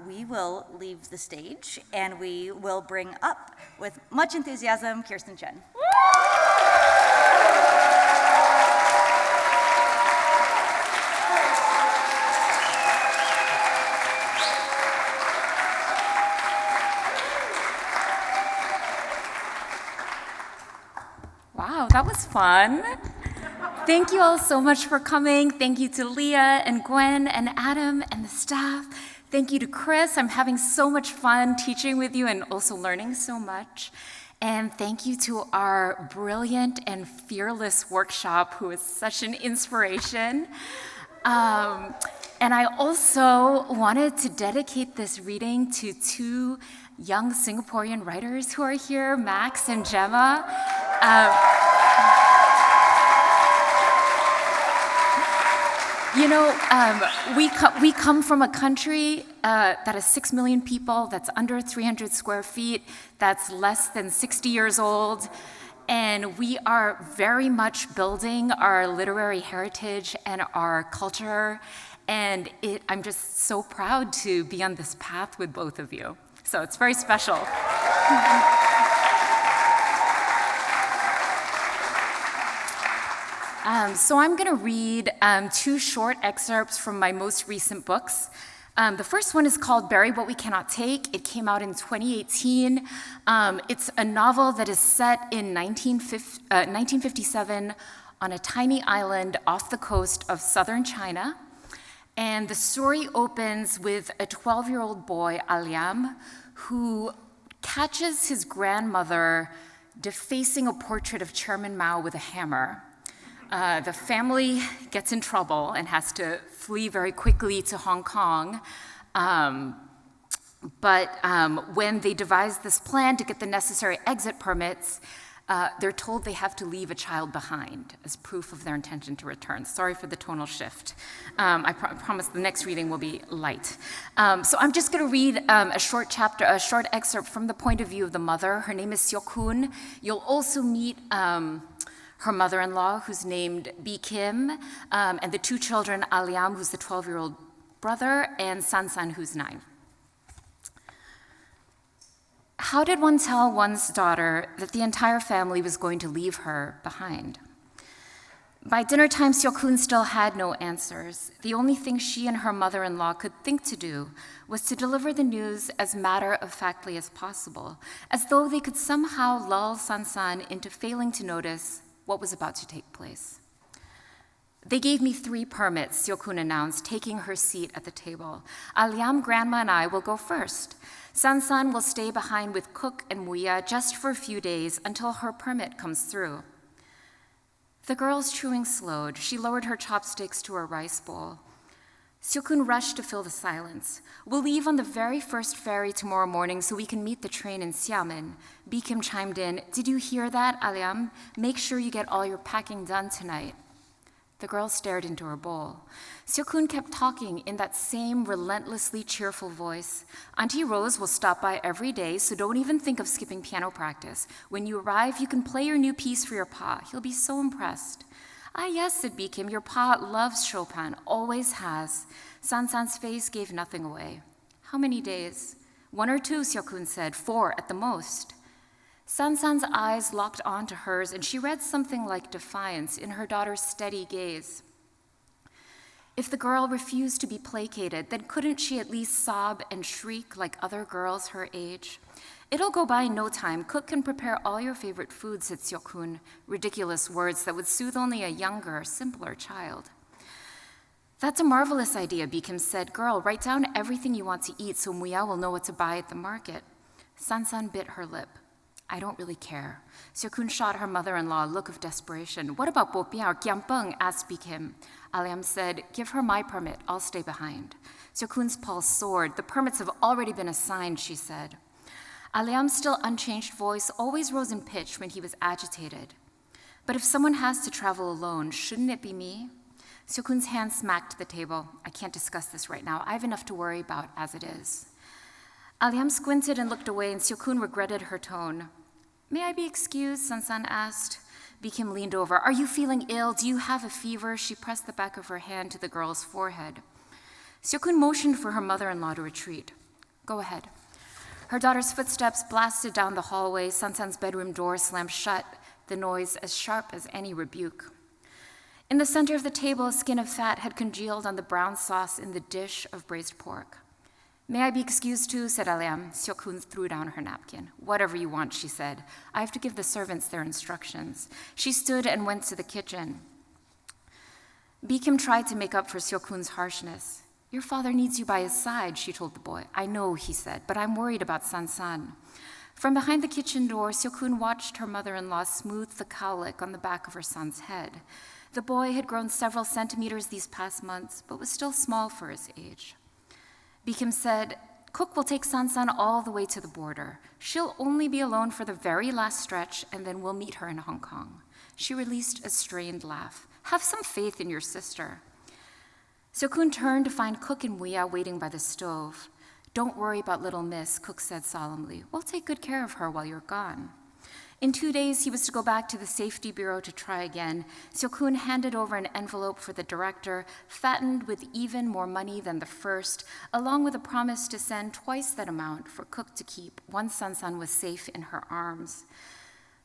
We will leave the stage and we will bring up, with much enthusiasm, Kirstin Chen. Wow, that was fun. Thank you all so much for coming. Thank you to Leah and Gwen and Adam and the staff. Thank you to Chris. I'm having so much fun teaching with you and also learning so much. And thank you to our brilliant and fearless workshop, who is such an inspiration. And I also wanted to dedicate this reading to two young Singaporean writers who are here, Max and Gemma. We come from a country that has 6 million people, that's under 300 square feet, that's less than 60 years old, and we are very much building our literary heritage and our culture, and I'm just so proud to be on this path with both of you. So it's very special. So I'm going to read two short excerpts from my most recent books. The first one is called Bury What We Cannot Take. It came out in 2018. It's a novel that is set in 1957 on a tiny island off the coast of southern China. And the story opens with a 12-year-old boy, Aliam, who catches his grandmother defacing a portrait of Chairman Mao with a hammer. The family gets in trouble and has to flee very quickly to Hong Kong. But when they devise this plan to get the necessary exit permits, they're told they have to leave a child behind as proof of their intention to return. Sorry for the tonal shift. I promise the next reading will be light. So I'm just going to read a short excerpt from the point of view of the mother. Her name is Seok-hoon. You'll also meet her mother-in-law, who's named Bi Kim, and the two children, Aliam, who's the 12-year-old brother, and San, who's 9. How did one tell one's daughter that the entire family was going to leave her behind? By dinner time, Seok-hoon still had no answers. The only thing she and her mother-in-law could think to do was to deliver the news as matter-of-factly as possible, as though they could somehow lull San into failing to notice what was about to take place. They gave me 3 permits, Seok-hoon announced, taking her seat at the table. Aliam, Grandma, and I will go first. San will stay behind with Cook and Muya just for a few days until her permit comes through. The girl's chewing slowed. She lowered her chopsticks to her rice bowl. Seok-hoon rushed to fill the silence. We'll leave on the very first ferry tomorrow morning so we can meet the train in Xiamen. Bi Kim chimed in. Did you hear that, Aliam? Make sure you get all your packing done tonight. The girl stared into her bowl. Seok-hoon kept talking in that same relentlessly cheerful voice. Auntie Rose will stop by every day, so don't even think of skipping piano practice. When you arrive, you can play your new piece for your pa. He'll be so impressed. Ah, yes, said Bi Kim. Your pa loves Chopin, always has. San's face gave nothing away. How many days? 1 or 2, Seok-hoon said. 4 at the most. San's eyes locked onto hers, and she read something like defiance in her daughter's steady gaze. If the girl refused to be placated, then couldn't she at least sob and shriek like other girls her age? It'll go by in no time. Cook can prepare all your favorite foods, said Seok-hoon, ridiculous words that would soothe only a younger, simpler child. That's a marvelous idea, Bi Kim said. Girl, write down everything you want to eat so Muya will know what to buy at the market. San bit her lip. I don't really care. Seok-hoon shot her mother-in-law a look of desperation. What about Popiao or Kiampeng? Asked Bi Kim. Aliam said, give her my permit. I'll stay behind. Seok-hoon's pulse soared. The permits have already been assigned, she said. Aliam's still unchanged voice always rose in pitch when he was agitated. But if someone has to travel alone, shouldn't it be me? Seok-hoon's hand smacked the table. I can't discuss this right now. I have enough to worry about as it is. Aliam squinted and looked away, and Seok-hoon regretted her tone. May I be excused? San asked. Bi Kim leaned over. Are you feeling ill? Do you have a fever? She pressed the back of her hand to the girl's forehead. Seokun motioned for her mother-in-law to retreat. Go ahead. Her daughter's footsteps blasted down the hallway. Sansan's bedroom door slammed shut, the noise as sharp as any rebuke. In the center of the table, a skin of fat had congealed on the brown sauce in the dish of braised pork. May I be excused too, said Aliam. Seokun threw down her napkin. Whatever you want, she said. I have to give the servants their instructions. She stood and went to the kitchen. Bikim tried to make up for Seokun's harshness. Your father needs you by his side, she told the boy. I know, he said, but I'm worried about Sansan. From behind the kitchen door, Seokun watched her mother-in-law smooth the cowlick on the back of her son's head. The boy had grown several centimeters these past months, but was still small for his age. Bikim said, Cook will take Sansan all the way to the border. She'll only be alone for the very last stretch, and then we'll meet her in Hong Kong. She released a strained laugh. Have some faith in your sister. Seokun turned to find Cook and Muya waiting by the stove. Don't worry about little miss, Cook said solemnly. We'll take good care of her while you're gone. In 2 days, he was to go back to the Safety Bureau to try again. Seokun handed over an envelope for the director, fattened with even more money than the first, along with a promise to send twice that amount for Cook to keep once Sansan was safe in her arms.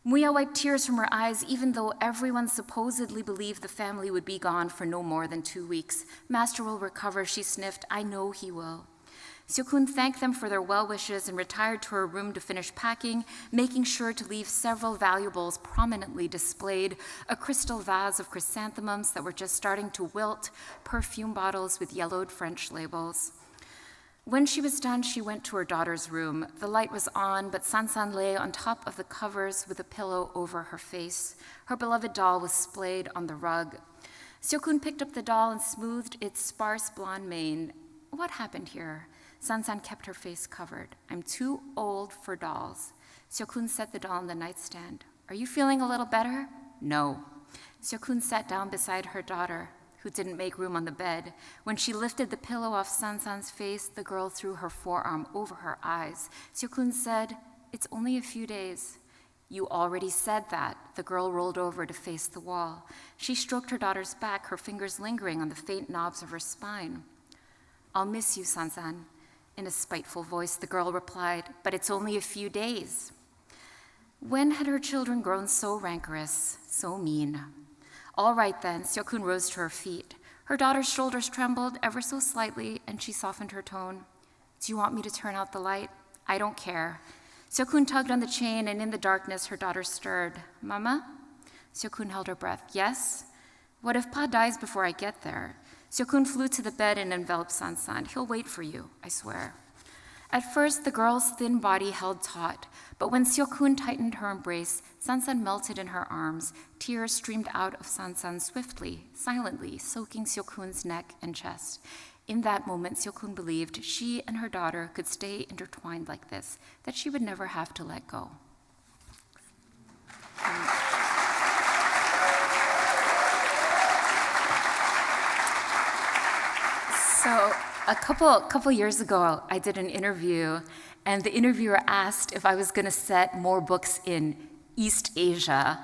Muya wiped tears from her eyes, even though everyone supposedly believed the family would be gone for no more than 2 weeks. Master will recover, she sniffed. I know he will. Seokun thanked them for their well wishes and retired to her room to finish packing, making sure to leave several valuables prominently displayed, a crystal vase of chrysanthemums that were just starting to wilt, perfume bottles with yellowed French labels. When she was done, she went to her daughter's room. The light was on, but Sansan lay on top of the covers with a pillow over her face. Her beloved doll was splayed on the rug. Seokun picked up the doll and smoothed its sparse blonde mane. What happened here? Sansan kept her face covered. I'm too old for dolls. Seokun set the doll on the nightstand. Are you feeling a little better? No. Seokun sat down beside her daughter, who didn't make room on the bed. When she lifted the pillow off Sansan's face, the girl threw her forearm over her eyes. Seokun said, It's only a few days. You already said that. The girl rolled over to face the wall. She stroked her daughter's back, her fingers lingering on the faint knobs of her spine. I'll miss you, Sansan. In a spiteful voice, the girl replied, but it's only a few days. When had her children grown so rancorous, so mean? All right then, Seokun rose to her feet. Her daughter's shoulders trembled ever so slightly, and she softened her tone. Do you want me to turn out the light? I don't care. Seokun tugged on the chain, and in the darkness, her daughter stirred. Mama? Seokun held her breath. Yes? What if Pa dies before I get there? Seokun flew to the bed and enveloped Sansan. He'll wait for you, I swear. At first, the girl's thin body held taut, but when Seokun tightened her embrace, Sansan melted in her arms. Tears streamed out of Sansan swiftly, silently, soaking Seokun's neck and chest. In that moment, Seokun believed she and her daughter could stay intertwined like this, that she would never have to let go. So a couple years ago, I did an interview, and the interviewer asked if I was going to set more books in East Asia,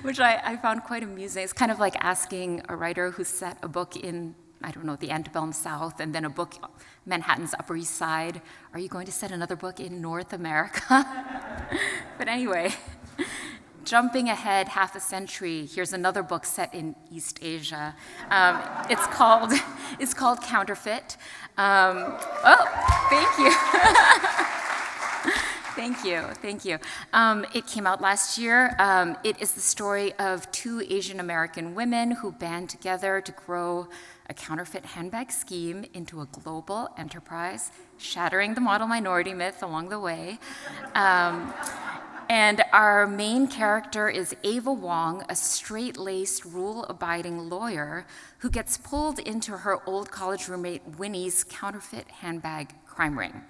which I found quite amusing. It's kind of like asking a writer who set a book in, I don't know, the antebellum South, and then a book, Manhattan's Upper East Side. Are you going to set another book in North America? But anyway, jumping ahead half a century, here's another book set in East Asia. It's called Counterfeit. Thank you. Thank you. It came out last year. It is the story of 2 Asian American women who band together to grow a counterfeit handbag scheme into a global enterprise, shattering the model minority myth along the way. And our main character is Ava Wong, a straight-laced, rule-abiding lawyer who gets pulled into her old college roommate Winnie's counterfeit handbag crime ring.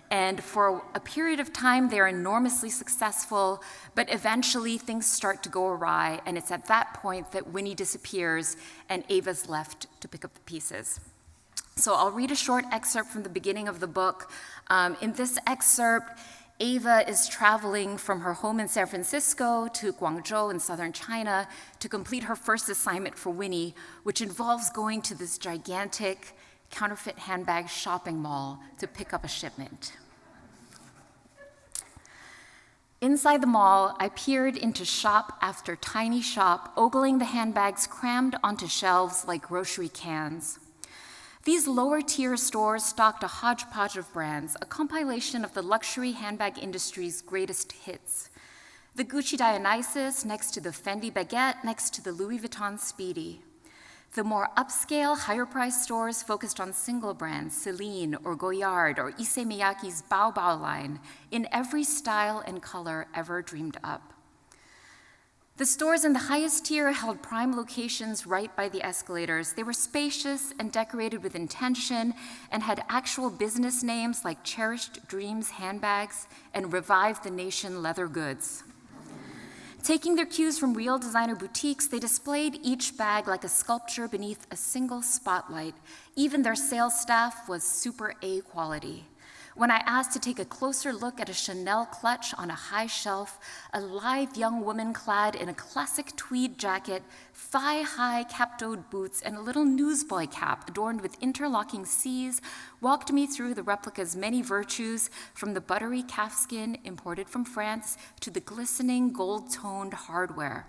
And for a period of time, they're enormously successful, but eventually things start to go awry, and it's at that point that Winnie disappears and Ava's left to pick up the pieces. So I'll read a short excerpt from the beginning of the book. In this excerpt, Ava is traveling from her home in San Francisco to Guangzhou in southern China to complete her first assignment for Winnie, which involves going to this gigantic counterfeit handbag shopping mall to pick up a shipment. Inside the mall, I peered into shop after tiny shop, ogling the handbags crammed onto shelves like grocery cans. These lower-tier stores stocked a hodgepodge of brands, a compilation of the luxury handbag industry's greatest hits. The Gucci Dionysus next to the Fendi Baguette next to the Louis Vuitton Speedy. The more upscale, higher-priced stores focused on single brands, Celine or Goyard or Issey Miyake's Bao Bao line, in every style and color ever dreamed up. The stores in the highest tier held prime locations right by the escalators. They were spacious and decorated with intention and had actual business names like Cherished Dreams Handbags and Revive the Nation Leather Goods. Taking their cues from real designer boutiques, they displayed each bag like a sculpture beneath a single spotlight. Even their sales staff was super A quality. When I asked to take a closer look at a Chanel clutch on a high shelf, a lithe young woman clad in a classic tweed jacket, thigh-high cap-toed boots, and a little newsboy cap adorned with interlocking C's walked me through the replica's many virtues, from the buttery calfskin imported from France to the glistening gold-toned hardware.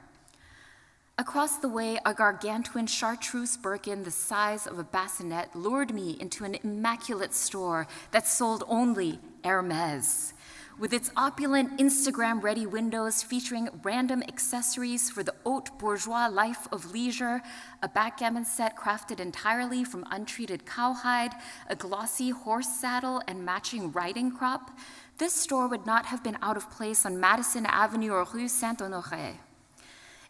Across the way, a gargantuan chartreuse Birkin the size of a bassinet lured me into an immaculate store that sold only Hermès. With its opulent Instagram-ready windows featuring random accessories for the haute bourgeois life of leisure, a backgammon set crafted entirely from untreated cowhide, a glossy horse saddle, and matching riding crop, this store would not have been out of place on Madison Avenue or Rue Saint-Honoré.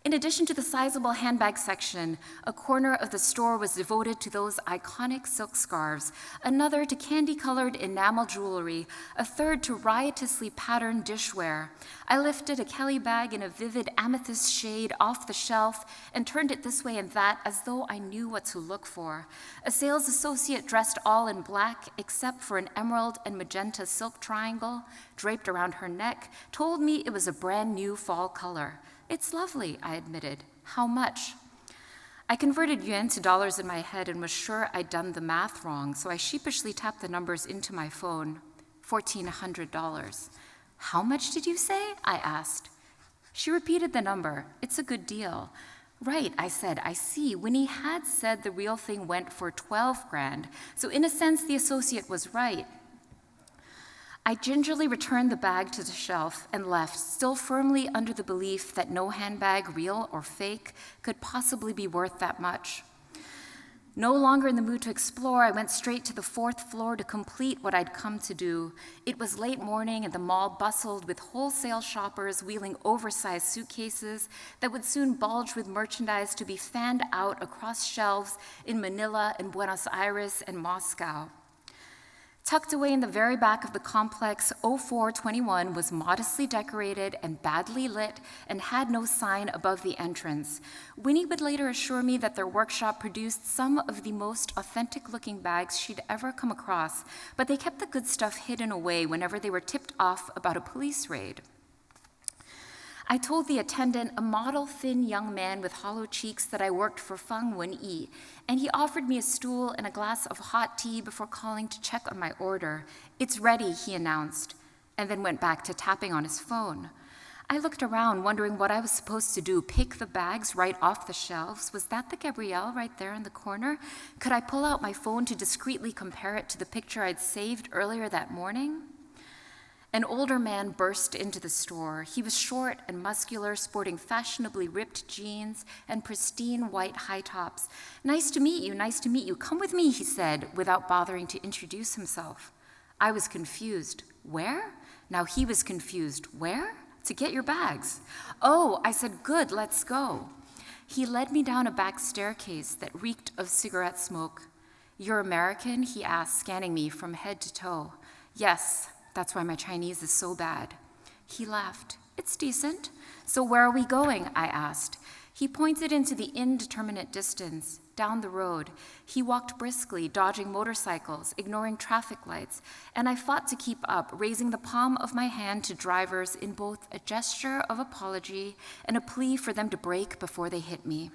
In addition to the sizable handbag section, a corner of the store was devoted to those iconic silk scarves, another to candy-colored enamel jewelry, a third to riotously patterned dishware. I lifted a Kelly bag in a vivid amethyst shade off the shelf and turned it this way and that as though I knew what to look for. A sales associate dressed all in black, except for an emerald and magenta silk triangle draped around her neck, told me it was a brand new fall color. "It's lovely," I admitted. "How much?" I converted yuan to dollars in my head and was sure I'd done the math wrong, so I sheepishly tapped the numbers into my phone. $1,400. "How much did you say?" I asked. She repeated the number. "It's a good deal." "Right," I said. "I see. Winnie had said the real thing went for 12 grand, so in a sense the associate was right." I gingerly returned the bag to the shelf and left, still firmly under the belief that no handbag, real or fake, could possibly be worth that much. No longer in the mood to explore, I went straight to the 4th floor to complete what I'd come to do. It was late morning and the mall bustled with wholesale shoppers wheeling oversized suitcases that would soon bulge with merchandise to be fanned out across shelves in Manila and Buenos Aires and Moscow. Tucked away in the very back of the complex, 0421 was modestly decorated and badly lit and had no sign above the entrance. Winnie would later assure me that their workshop produced some of the most authentic-looking bags she'd ever come across, but they kept the good stuff hidden away whenever they were tipped off about a police raid. I told the attendant, a model thin young man with hollow cheeks, that I worked for Feng Wen-yi, and he offered me a stool and a glass of hot tea before calling to check on my order. "It's ready," he announced, and then went back to tapping on his phone. I looked around, wondering what I was supposed to do, pick the bags right off the shelves. Was that the Gabrielle right there in the corner? Could I pull out my phone to discreetly compare it to the picture I'd saved earlier that morning? An older man burst into the store. He was short and muscular, sporting fashionably ripped jeans and pristine white high tops. "Nice to meet you, nice to meet you. Come with me," he said, without bothering to introduce himself. I was confused. Where? Now he was confused. Where? To get your bags. "Oh," I said, "good, let's go." He led me down a back staircase that reeked of cigarette smoke. "You're American?" he asked, scanning me from head to toe. "Yes. That's why my Chinese is so bad." He laughed. "It's decent." "So where are we going?" I asked. He pointed into the indeterminate distance, down the road. He walked briskly, dodging motorcycles, ignoring traffic lights, and I fought to keep up, raising the palm of my hand to drivers in both a gesture of apology and a plea for them to brake before they hit me.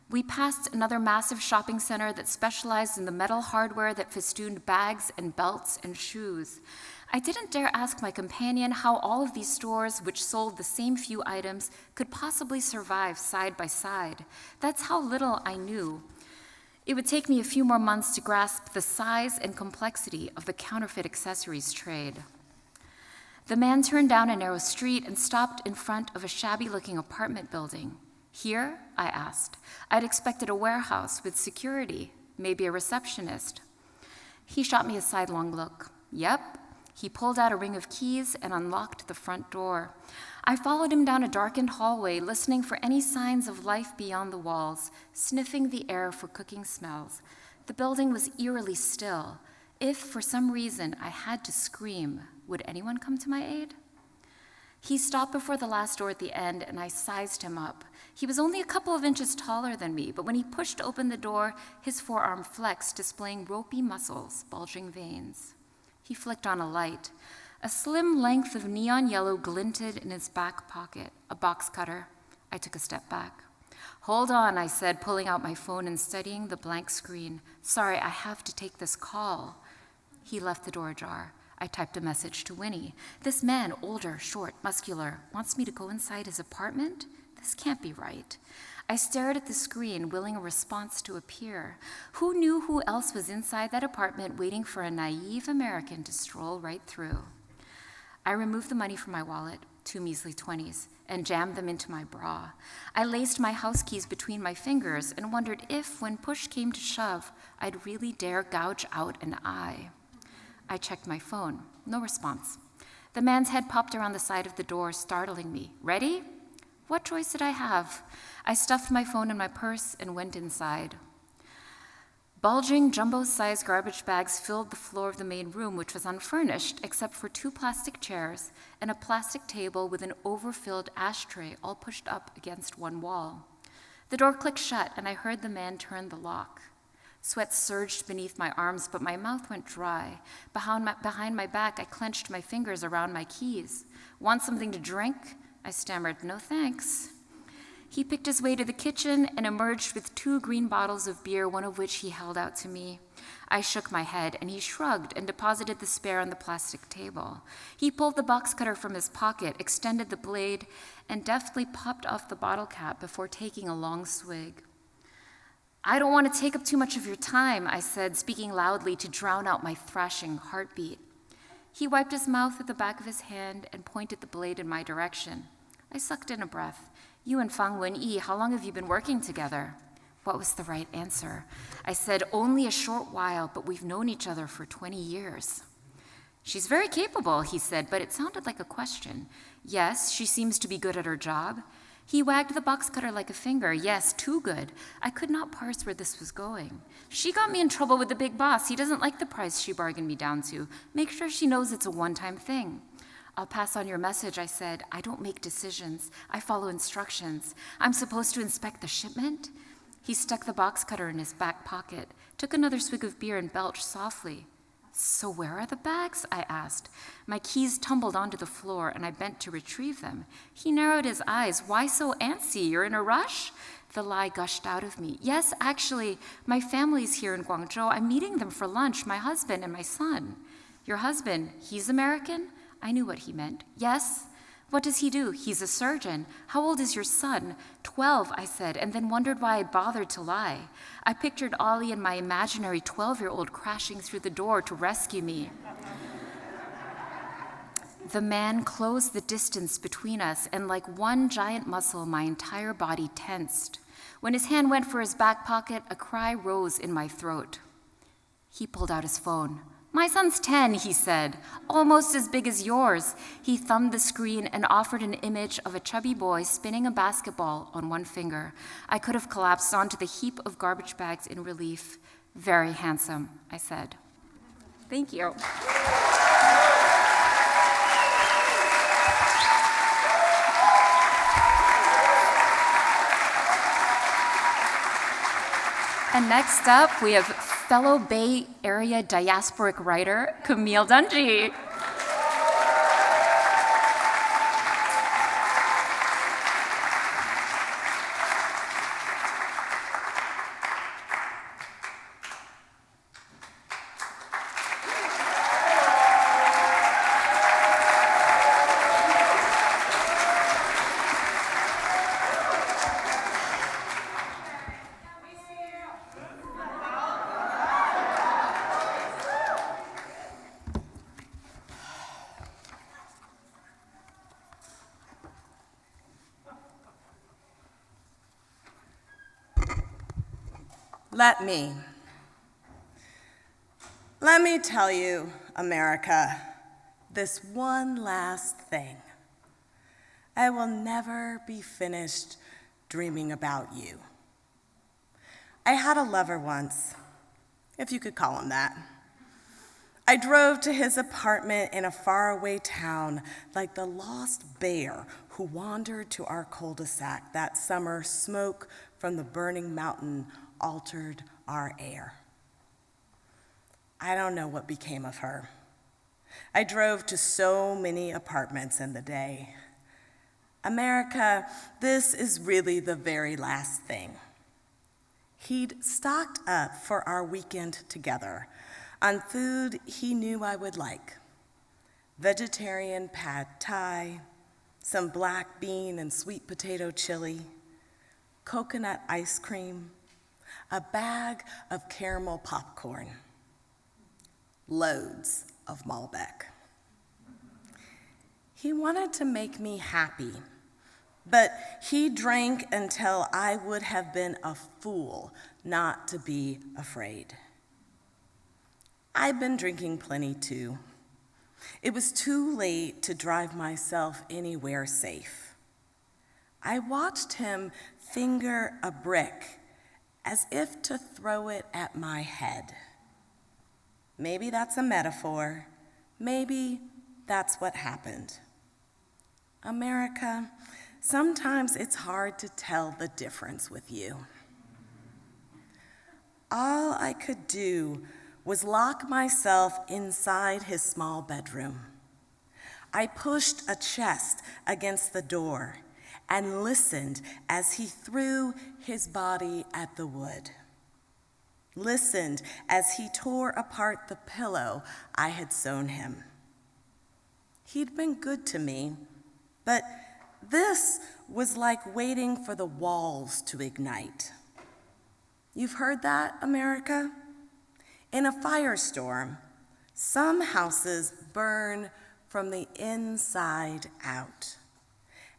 We passed another massive shopping center that specialized in the metal hardware that festooned bags and belts and shoes. I didn't dare ask my companion how all of these stores, which sold the same few items, could possibly survive side by side. That's how little I knew. It would take me a few more months to grasp the size and complexity of the counterfeit accessories trade. The man turned down a narrow street and stopped in front of a shabby-looking apartment building. Here? I asked. I'd expected a warehouse with security, maybe a receptionist. He shot me a sidelong look. Yep. He pulled out a ring of keys and unlocked the front door. I followed him down a darkened hallway, listening for any signs of life beyond the walls, sniffing the air for cooking smells. The building was eerily still. If, for some reason, I had to scream, would anyone come to my aid? He stopped before the last door at the end, and I sized him up. He was only a couple of inches taller than me, but when he pushed open the door, his forearm flexed, displaying ropey muscles, bulging veins. He flicked on a light. A slim length of neon yellow glinted in his back pocket, a box cutter. I took a step back. Hold on, I said, pulling out my phone and studying the blank screen. Sorry, I have to take this call. He left the door ajar. I typed a message to Winnie. This man, older, short, muscular, wants me to go inside his apartment? This can't be right. I stared at the screen, willing a response to appear. Who knew who else was inside that apartment waiting for a naive American to stroll right through? I removed the money from my wallet, 2 measly 20s, and jammed them into my bra. I laced my house keys between my fingers and wondered if, when push came to shove, I'd really dare gouge out an eye. I checked my phone. No response. The man's head popped around the side of the door, startling me. Ready? What choice did I have? I stuffed my phone in my purse and went inside. Bulging, jumbo-sized garbage bags filled the floor of the main room, which was unfurnished except for 2 plastic chairs and a plastic table with an overfilled ashtray all pushed up against one wall. The door clicked shut, and I heard the man turn the lock. Sweat surged beneath my arms, but my mouth went dry. Behind my back, I clenched my fingers around my keys. Want something to drink? I stammered, no thanks. He picked his way to the kitchen and emerged with 2 green bottles of beer, one of which he held out to me. I shook my head, and he shrugged and deposited the spare on the plastic table. He pulled the box cutter from his pocket, extended the blade, and deftly popped off the bottle cap before taking a long swig. I don't want to take up too much of your time, I said, speaking loudly to drown out my thrashing heartbeat. He wiped his mouth with the back of his hand and pointed the blade in my direction. I sucked in a breath. You and Fang Wen-yi, how long have you been working together? What was the right answer? I said, only a short while, but we've known each other for 20 years. She's very capable, he said, but it sounded like a question. Yes, she seems to be good at her job. He wagged the box cutter like a finger. Yes, too good. I could not parse where this was going. She got me in trouble with the big boss. He doesn't like the price she bargained me down to. Make sure she knows it's a one-time thing. I'll pass on your message, I said. I don't make decisions. I follow instructions. I'm supposed to inspect the shipment? He stuck the box cutter in his back pocket, took another swig of beer and belched softly. So where are the bags? I asked. My keys tumbled onto the floor and I bent to retrieve them. He narrowed his eyes. Why so antsy? You're in a rush? The lie gushed out of me. Yes, actually, my family's here in Guangzhou. I'm meeting them for lunch, my husband and my son. Your husband, he's American? I knew what he meant. Yes. What does he do? He's a surgeon. How old is your son? 12, I said, and then wondered why I bothered to lie. I pictured Ollie and my imaginary 12-year-old crashing through the door to rescue me. The man closed the distance between us, and like one giant muscle, my entire body tensed. When his hand went for his back pocket, a cry rose in my throat. He pulled out his phone. My son's 10, he said, almost as big as yours. He thumbed the screen and offered an image of a chubby boy spinning a basketball on one finger. I could have collapsed onto the heap of garbage bags in relief. Very handsome, I said. Thank you. And next up, we have fellow Bay Area diasporic writer, Camile Dungy. Let me tell you, America, this one last thing. I will never be finished dreaming about you. I had a lover once, if you could call him that. I drove to his apartment in a faraway town like the lost bear who wandered to our cul-de-sac that summer. Smoke from the burning mountain altered our air. I don't know what became of her. I drove to so many apartments in the day. America, this is really the very last thing. He'd stocked up for our weekend together on food he knew I would like. Vegetarian pad thai, some black bean and sweet potato chili, coconut ice cream, a bag of caramel popcorn, loads of Malbec. He wanted to make me happy, but he drank until I would have been a fool not to be afraid. I've been drinking plenty too. It was too late to drive myself anywhere safe. I watched him finger a brick as if to throw it at my head. Maybe that's a metaphor. Maybe that's what happened. America, sometimes it's hard to tell the difference with you. All I could do was lock myself inside his small bedroom. I pushed a chest against the door and listened as he threw his body at the wood. Listened as he tore apart the pillow I had sewn him. He'd been good to me, but this was like waiting for the walls to ignite. You've heard that, America? In a firestorm, some houses burn from the inside out.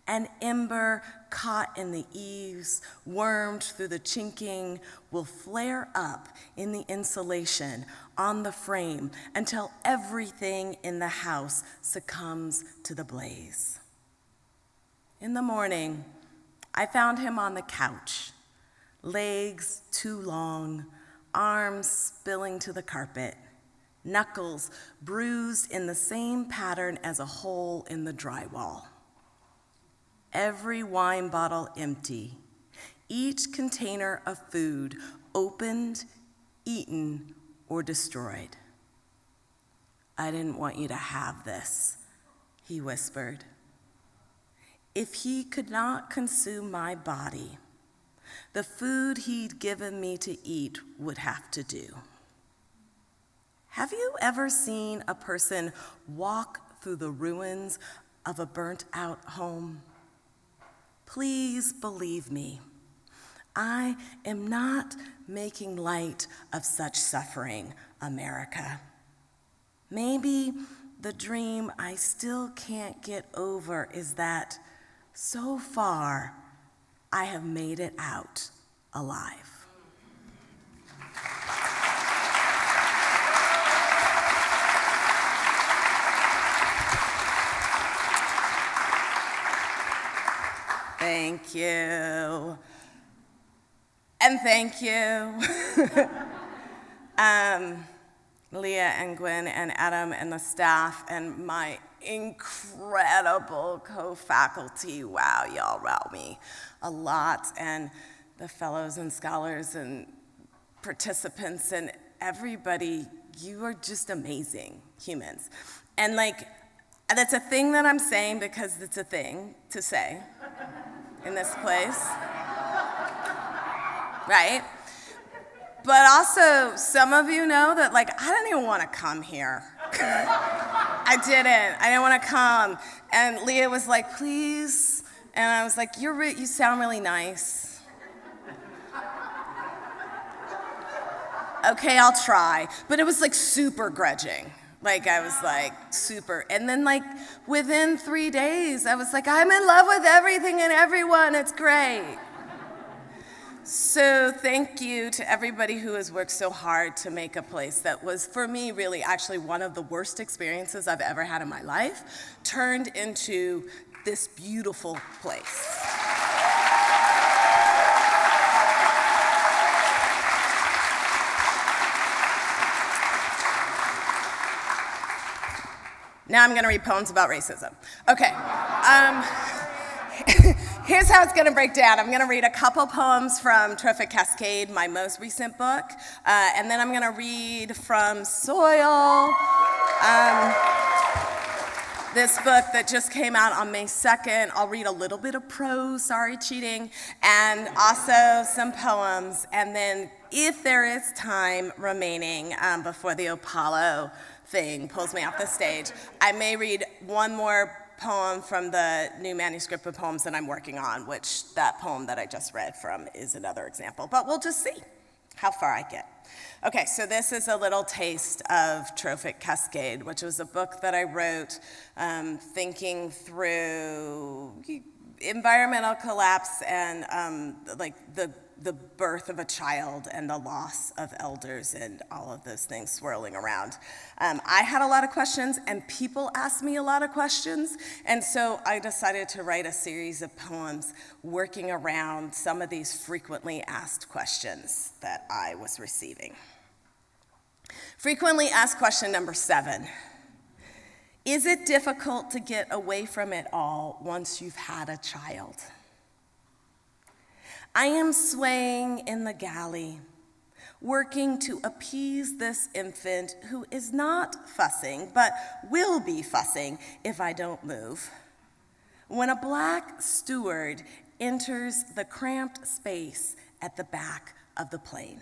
An ember caught in the eaves, wormed through the chinking, will flare up in the insulation on the frame until everything in the house succumbs to the blaze. In the morning, I found him on the couch, legs too long, arms spilling to the carpet, knuckles bruised in the same pattern as a hole in the drywall. Every wine bottle empty, each container of food opened, eaten, or destroyed. I didn't want you to have this, he whispered. If he could not consume my body, the food he'd given me to eat would have to do. Have you ever seen a person walk through the ruins of a burnt-out home? Please believe me, I am not making light of such suffering, America. Maybe the dream I still can't get over is that so far, I have made it out alive. Thank you. And thank you. Leah and Gwen and Adam and the staff and my incredible co-faculty. Wow, y'all wow me a lot. And the fellows and scholars and participants and everybody, you are just amazing humans. And that's a thing that I'm saying because it's a thing to say in this place, right? But also, some of you know that I didn't even want to come here. I didn't want to come. And Leah was like, please. And I was like, you sound really nice. Okay, I'll try. But it was super grudging. I was super. And then within 3 days, I was like, I'm in love with everything and everyone. It's great. So thank you to everybody who has worked so hard to make a place that was, for me, really actually one of the worst experiences I've ever had in my life, turned into this beautiful place. Now I'm going to read poems about racism. Okay. Here's how it's going to break down. I'm going to read a couple poems from Trophic Cascade, my most recent book, and then I'm going to read from Soil, this book that just came out on May 2nd. I'll read a little bit of prose, sorry, cheating, and also some poems, and then if there is time remaining before the Apollo thing pulls me off the stage, I may read one more poem from the new manuscript of poems that I'm working on, which that poem that I just read from is another example. But we'll just see how far I get. Okay, so this is a little taste of Trophic Cascade, which was a book that I wrote thinking through environmental collapse and like the birth of a child and the loss of elders and all of those things swirling around. I had a lot of questions and people asked me a lot of questions, and so I decided to write a series of poems working around some of these frequently asked questions that I was receiving. Frequently asked question number 7. Is it difficult to get away from it all once you've had a child? I am swaying in the galley, working to appease this infant who is not fussing, but will be fussing if I don't move. When a black steward enters the cramped space at the back of the plane.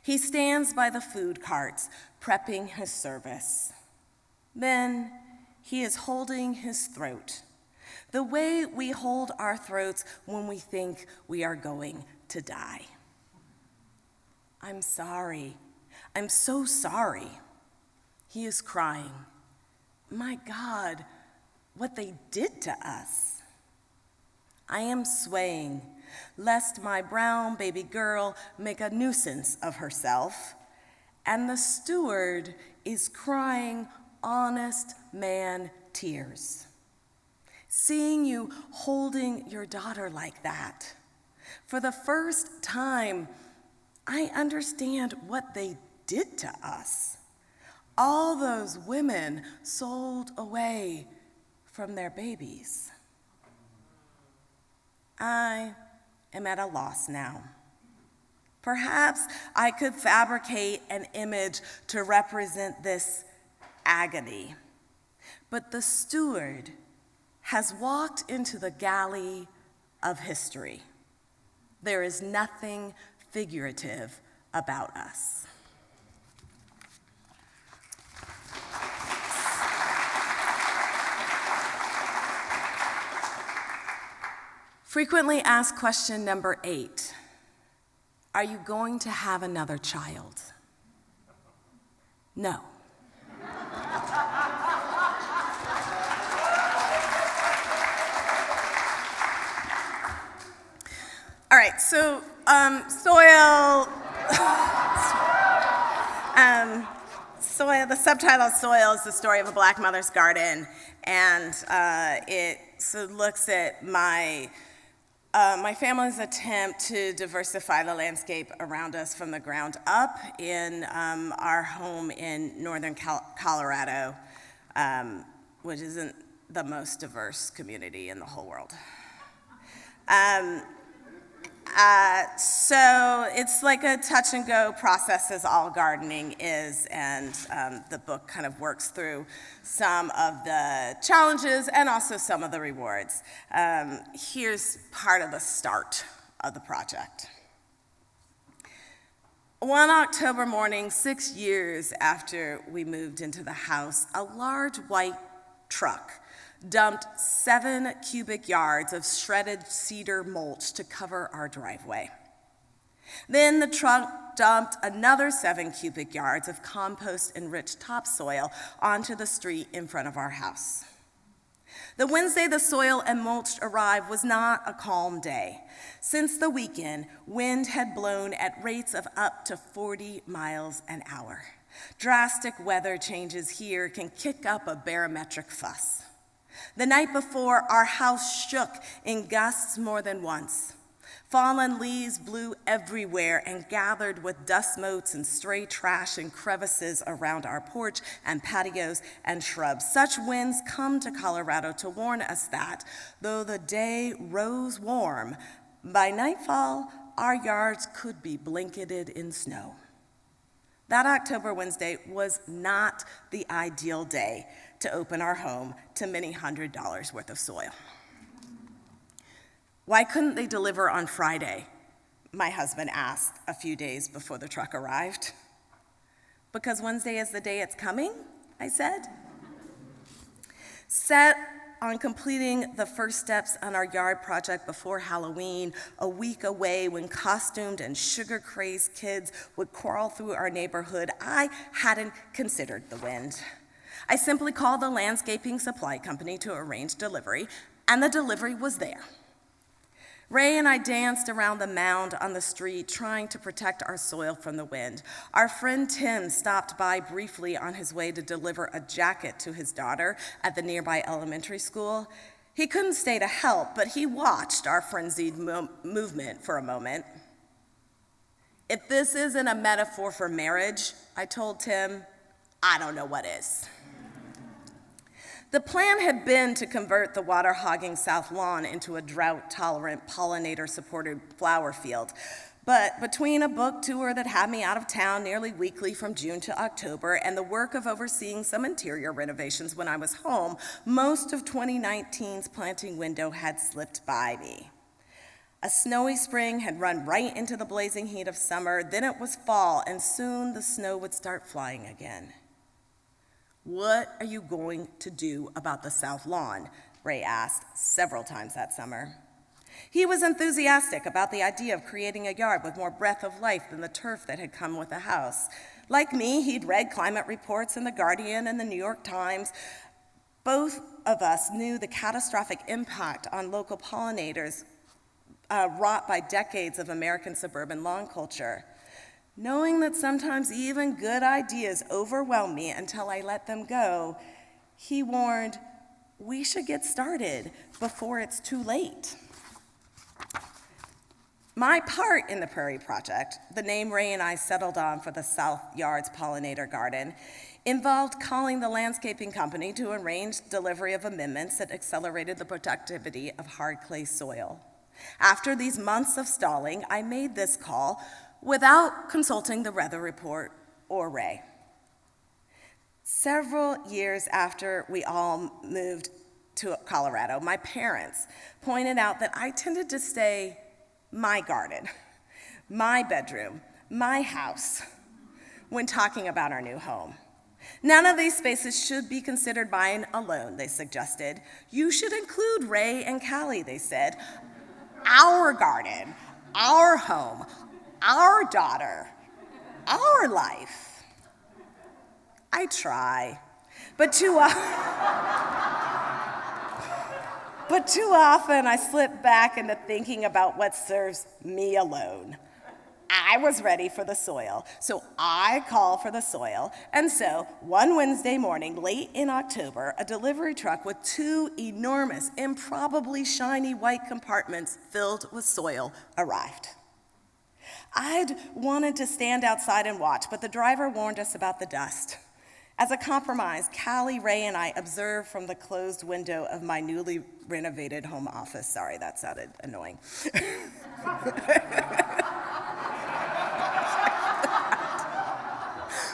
He stands by the food carts, prepping his service. Then he is holding his throat, the way we hold our throats when we think we are going to die. I'm sorry. I'm so sorry. He is crying. My God, what they did to us. I am swaying, lest my brown baby girl make a nuisance of herself, and the steward is crying honest man tears. Seeing you holding your daughter like that, for the first time, I understand what they did to us. All those women sold away from their babies. I am at a loss now. Perhaps I could fabricate an image to represent this agony, but the steward has walked into the galley of history. There is nothing figurative about us. Frequently asked question number 8. Are you going to have another child? No. All right, so Soil, the subtitle of Soil is the story of a black mother's garden, and it looks at my family's attempt to diversify the landscape around us from the ground up in our home in northern Colorado, which isn't the most diverse community in the whole world. So it's like a touch and go process, as all gardening is, and the book kind of works through some of the challenges and also some of the rewards. Here's part of the start of the project. One October morning, 6 years after we moved into the house, a large white truck dumped 7 cubic yards of shredded cedar mulch to cover our driveway. Then the truck dumped another 7 cubic yards of compost-enriched topsoil onto the street in front of our house. The Wednesday the soil and mulch arrived was not a calm day. Since the weekend, wind had blown at rates of up to 40 miles an hour. Drastic weather changes here can kick up a barometric fuss. The night before, our house shook in gusts more than once. Fallen leaves blew everywhere and gathered with dust motes and stray trash in crevices around our porch and patios and shrubs. Such winds come to Colorado to warn us that, though the day rose warm, by nightfall, our yards could be blanketed in snow. That October Wednesday was not the ideal day to open our home to many $100s worth of soil. Why couldn't they deliver on Friday? My husband asked a few days before the truck arrived. Because Wednesday is the day it's coming, I said. Set on completing the first steps on our yard project before Halloween, a week away when costumed and sugar-crazed kids would crawl through our neighborhood, I hadn't considered the wind. I simply called the landscaping supply company to arrange delivery, and the delivery was there. Ray and I danced around the mound on the street, trying to protect our soil from the wind. Our friend Tim stopped by briefly on his way to deliver a jacket to his daughter at the nearby elementary school. He couldn't stay to help, but he watched our frenzied movement for a moment. If this isn't a metaphor for marriage, I told Tim, I don't know what is. The plan had been to convert the water-hogging south lawn into a drought-tolerant, pollinator-supported flower field. But between a book tour that had me out of town nearly weekly from June to October and the work of overseeing some interior renovations when I was home, most of 2019's planting window had slipped by me. A snowy spring had run right into the blazing heat of summer, then it was fall, and soon the snow would start flying again. What are you going to do about the south lawn? Ray asked several times that summer. He was enthusiastic about the idea of creating a yard with more breath of life than the turf that had come with the house. Like me, he'd read climate reports in The Guardian and the New York Times. Both of us knew the catastrophic impact on local pollinators wrought by decades of American suburban lawn culture. Knowing that sometimes even good ideas overwhelm me until I let them go, he warned, we should get started before it's too late. My part in the Prairie Project, the name Ray and I settled on for the South Yard's pollinator garden, involved calling the landscaping company to arrange delivery of amendments that accelerated the productivity of hard clay soil. After these months of stalling, I made this call without consulting the weather report or Ray. Several years after we all moved to Colorado, my parents pointed out that I tended to say my garden, my bedroom, my house when talking about our new home. None of these spaces should be considered mine alone, they suggested. You should include Ray and Callie, they said. Our garden, our home, our daughter, our life. I try, but too often I slip back into thinking about what serves me alone. I was ready for the soil, so I call for the soil. And so, one Wednesday morning, late in October, a delivery truck with two enormous, improbably shiny white compartments filled with soil arrived. I'd wanted to stand outside and watch, but the driver warned us about the dust. As a compromise, Callie, Ray, and I observed from the closed window of my newly renovated home office. Sorry, that sounded annoying.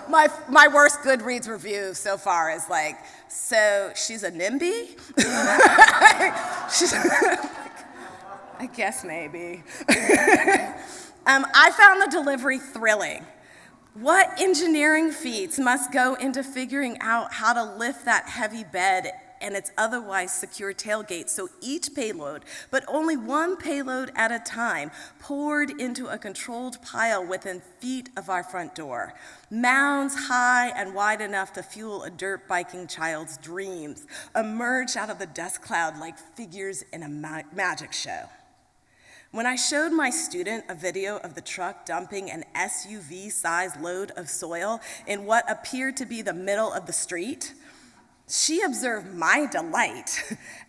My worst Goodreads review so far is like, so she's a NIMBY? I guess maybe. I found the delivery thrilling. What engineering feats must go into figuring out how to lift that heavy bed and its otherwise secure tailgate, so each payload, but only one payload at a time, poured into a controlled pile within feet of our front door. Mounds high and wide enough to fuel a dirt biking child's dreams emerged out of the dust cloud like figures in a magic show. When I showed my student a video of the truck dumping an SUV-sized load of soil in what appeared to be the middle of the street, she observed my delight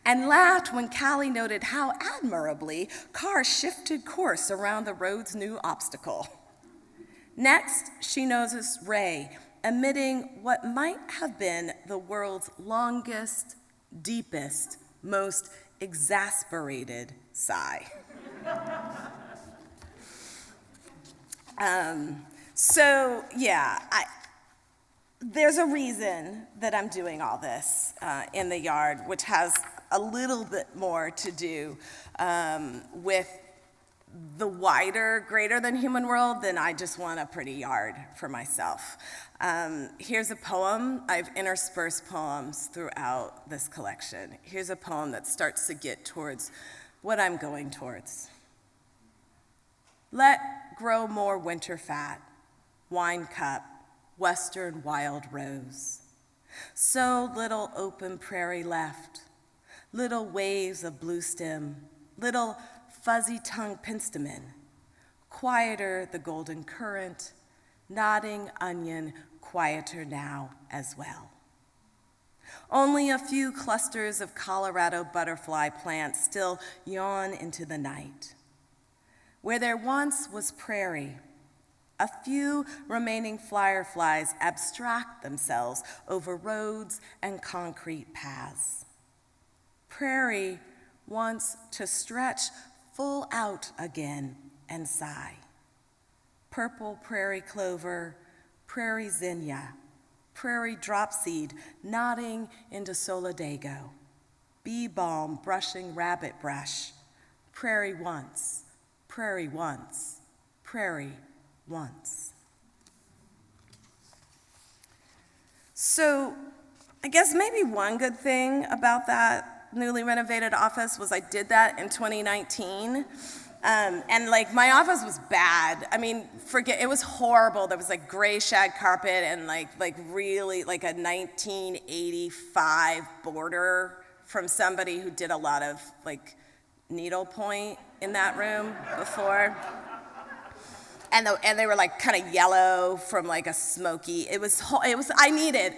and laughed when Callie noted how admirably cars shifted course around the road's new obstacle. Next, she noticed Ray emitting what might have been the world's longest, deepest, most exasperated sigh. There's a reason that I'm doing all this in the yard, which has a little bit more to do with the wider, greater than human world than I just want a pretty yard for myself. Here's a poem. I've interspersed poems throughout this collection. Here's a poem that starts to get towards what I'm going towards. Let grow more winter fat, wine cup, western wild rose. So little open prairie left, little waves of blue stem, little fuzzy-tongued penstemon, quieter the golden current, nodding onion quieter now as well. Only a few clusters of Colorado butterfly plants still yawn into the night. Where there once was prairie, a few remaining fireflies abstract themselves over roads and concrete paths. Prairie wants to stretch full out again and sigh. Purple prairie clover, prairie zinnia, prairie dropseed nodding into solidago, bee balm brushing rabbit brush, prairie once, prairie once, prairie once. So I guess maybe one good thing about that newly renovated office was I did that in 2019. And like my office was bad. I mean, it was horrible. There was like gray shag carpet and like really like a 1985 border from somebody who did a lot of like needlepoint in that room before. And they were like kind of yellow from like a smoky. I needed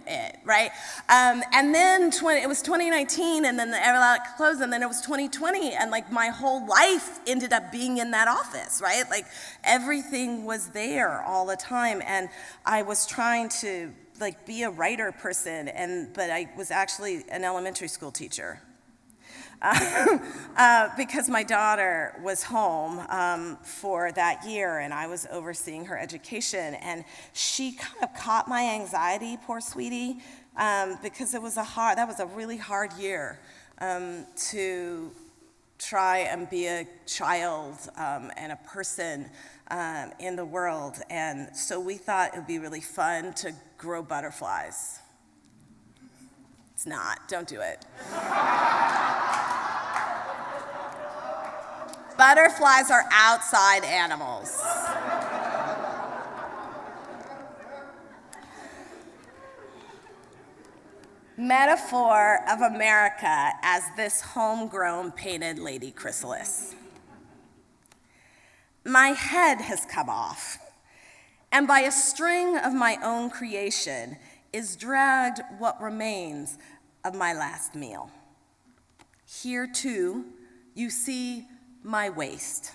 it, right? And then it was 2019, and then the Everlot closed, and then it was 2020, and like my whole life ended up being in that office, right? Like everything was there all the time, and I was trying to like be a writer person, but I was actually an elementary school teacher. Because my daughter was home for that year, and I was overseeing her education, and she kind of caught my anxiety, poor sweetie, because that was a really hard year to try and be a child and a person in the world, and so we thought it would be really fun to grow butterflies. It's not, don't do it. Butterflies are outside animals. Metaphor of America as this homegrown painted lady chrysalis. My head has come off, and by a string of my own creation is dragged what remains of my last meal. Here too, you see my waist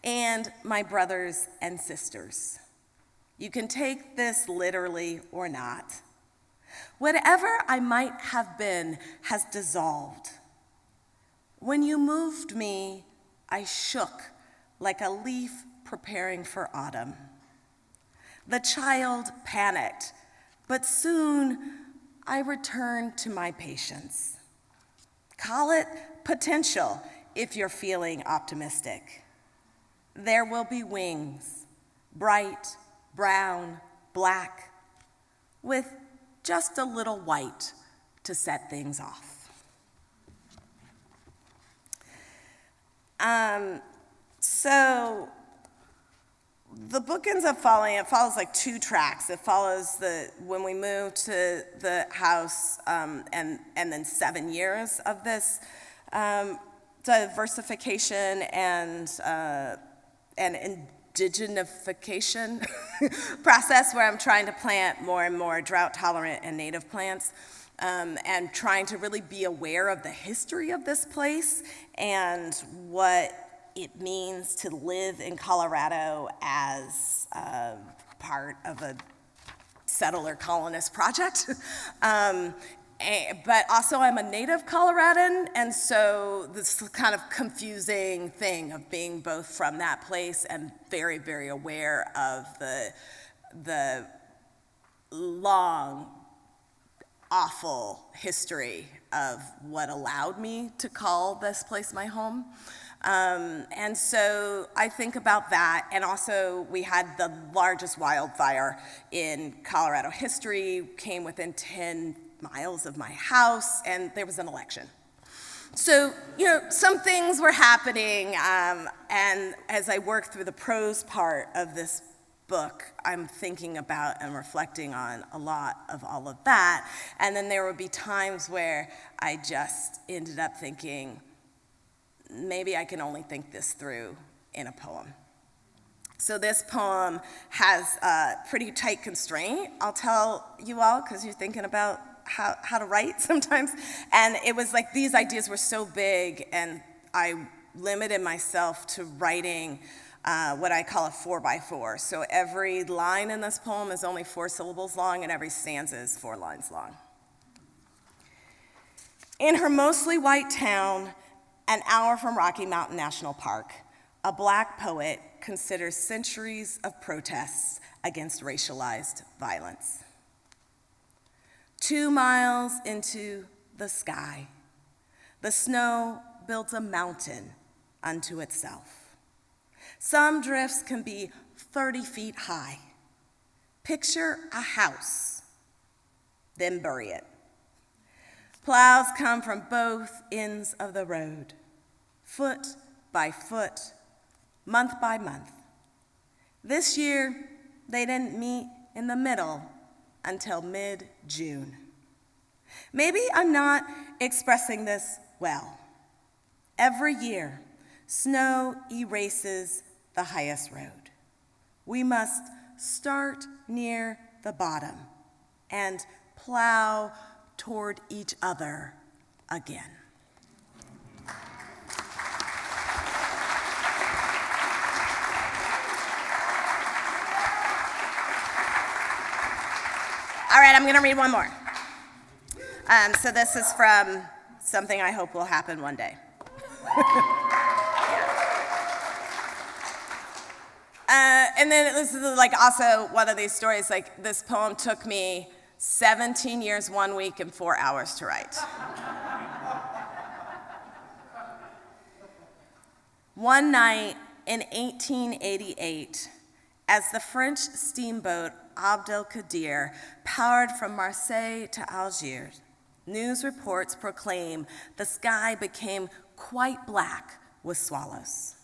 and my brothers and sisters. You can take this literally or not. Whatever I might have been has dissolved. When you moved me, I shook like a leaf preparing for autumn. The child panicked, but soon I returned to my patience. Call it potential if you're feeling optimistic. There will be wings, bright, brown, black, with just a little white to set things off. So the book ends up following, it follows like two tracks. It follows when we moved to the house and then 7 years of this diversification and indigenification process where I'm trying to plant more and more drought-tolerant and native plants and trying to really be aware of the history of this place and what it means to live in Colorado as part of a settler colonist project. But also I'm a native Coloradan, and so this kind of confusing thing of being both from that place and very, very aware of the long, awful history of what allowed me to call this place my home. And so I think about that, and also we had the largest wildfire in Colorado history, came within 10 miles of my house, and there was an election. So, some things were happening, and as I work through the prose part of this book, I'm thinking about and reflecting on a lot of all of that, and then there would be times where I just ended up thinking, maybe I can only think this through in a poem. So this poem has a pretty tight constraint, I'll tell you all, because you're thinking about how to write sometimes. And it was like these ideas were so big, and I limited myself to writing what I call a 4x4. So every line in this poem is only 4 syllables long, and every stanza is 4 lines long. In her mostly white town, an hour from Rocky Mountain National Park, a Black poet considers centuries of protests against racialized violence. 2 miles into the sky, the snow builds a mountain unto itself. Some drifts can be 30 feet high. Picture a house, then bury it. Plows come from both ends of the road, foot by foot, month by month. This year, they didn't meet in the middle until mid-June. Maybe I'm not expressing this well. Every year, snow erases the highest road. We must start near the bottom and plow toward each other again. All right, I'm going to read one more. So this is from something I hope will happen one day. And then this is like also one of these stories, like this poem took me 17 years, 1 week, and 4 hours to write. One night in 1888, as the French steamboat Abdelkader powered from Marseille to Algiers, news reports proclaim the sky became quite black with swallows.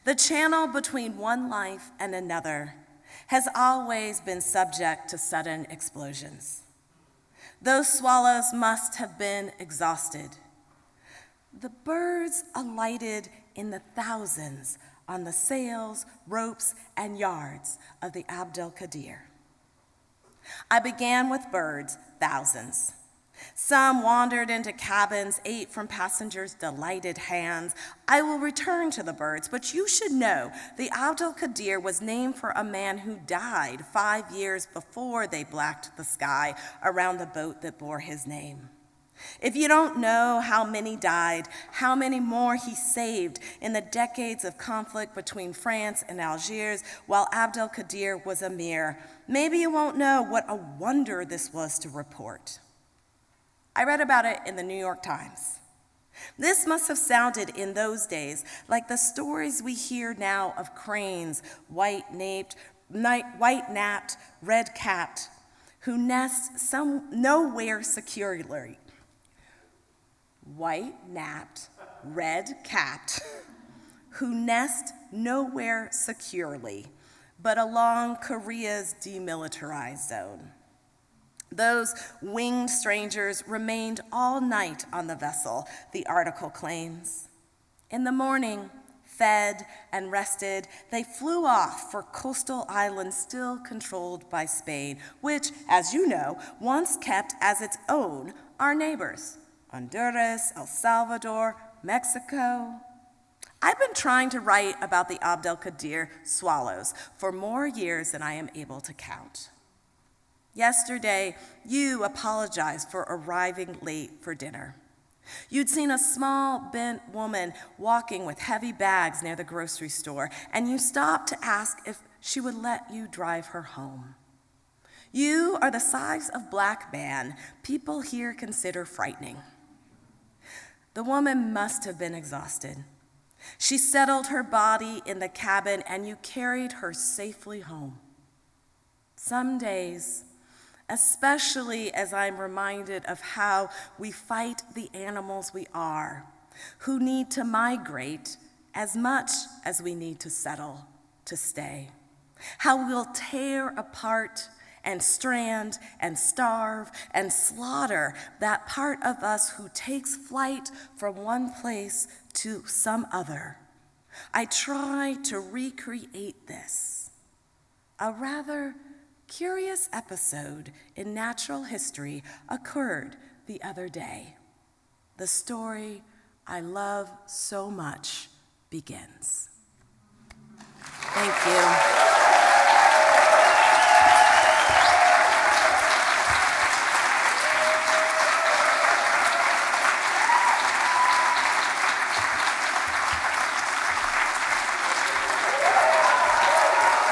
The channel between one life and another has always been subject to sudden explosions. Those swallows must have been exhausted. The birds alighted in the thousands on the sails, ropes, and yards of the Abdelkader. I began with birds, thousands. Some wandered into cabins, ate from passengers' delighted hands. I will return to the birds, but you should know the Abdelkader was named for a man who died 5 years before they blacked the sky around the boat that bore his name. If you don't know how many died, how many more he saved in the decades of conflict between France and Algiers while Abdelkader was emir, maybe you won't know what a wonder this was to report. I read about it in the New York Times. This must have sounded in those days like the stories we hear now of cranes, white-napped, red-capped, who nest nowhere securely. White-napped, red-capped, who nest nowhere securely, but along Korea's demilitarized zone. Those winged strangers remained all night on the vessel, the article claims. In the morning, fed and rested, they flew off for coastal islands still controlled by Spain, which, as you know, once kept as its own our neighbors, Honduras, El Salvador, Mexico. I've been trying to write about the Abdelkadir swallows for more years than I am able to count. Yesterday, you apologized for arriving late for dinner. You'd seen a small, bent woman walking with heavy bags near the grocery store, and you stopped to ask if she would let you drive her home. You are the size of black man people here consider frightening. The woman must have been exhausted. She settled her body in the cabin, and you carried her safely home. Some days, especially as I'm reminded of how we fight the animals we are, who need to migrate as much as we need to settle, to stay. How we'll tear apart and strand and starve and slaughter that part of us who takes flight from one place to some other. I try to recreate this, a rather curious episode in natural history occurred the other day. The story I love so much begins. Thank you.